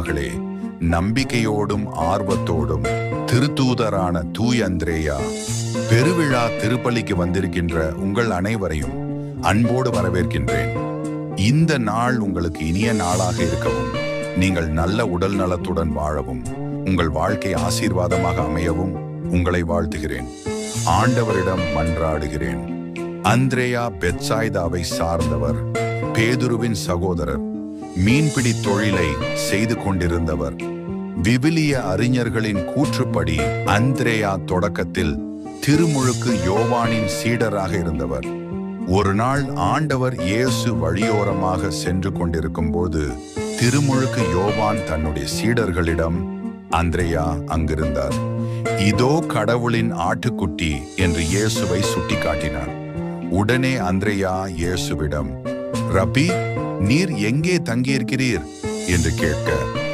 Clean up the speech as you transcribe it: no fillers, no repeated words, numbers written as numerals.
மகனே, நம்பிக்கையோடும் ஆர்வத்தோடும் திருத்தூதரான தூய் அந்திரேயா பெருவிழா திருப்பலிக்கு வந்திருக்கின்ற உங்கள் அனைவரையும் அன்போடு வரவேற்கின்றேன். இந்த நாள் உங்களுக்கு இனிய நாளாக இருக்கவும், நீங்கள் நல்ல உடல் நலத்துடன் வாழவும், உங்கள் வாழ்க்கை ஆசீர்வாதமாக அமையவும் உங்களை வாழ்த்துகிறேன். ஆண்டவரிடம் மன்றாடுகிறேன். அந்திரேயா பெத்சாய்தாவை சார்ந்தவர், பேதுருவின் சகோதரர், மீன்பிடி தொழிலை செய்து கொண்டிருந்தவர். விவிலிய அறிஞர்களின் கூற்றுப்படி அந்திரேயா தொடக்கத்தில் திருமுழுக்கு யோவானின் சீடராக இருந்தவர். ஒரு நாள் ஆண்டவர் இயேசு வழியோரமாக சென்று கொண்டிருக்கும் போது திருமுழுக்கு யோவான் தன்னுடைய சீடர்களிடம், அந்திரேயா அங்கிருந்தார். இதோ கடவுளின் ஆட்டுக்குட்டி என்று இயேசுவை சுட்டிக்காட்டினார். உடனே அந்திரேயா இயேசுவிடம், ரபி, நீர் எங்கே தங்கியிருக்கிறீர் என்று கேட்க,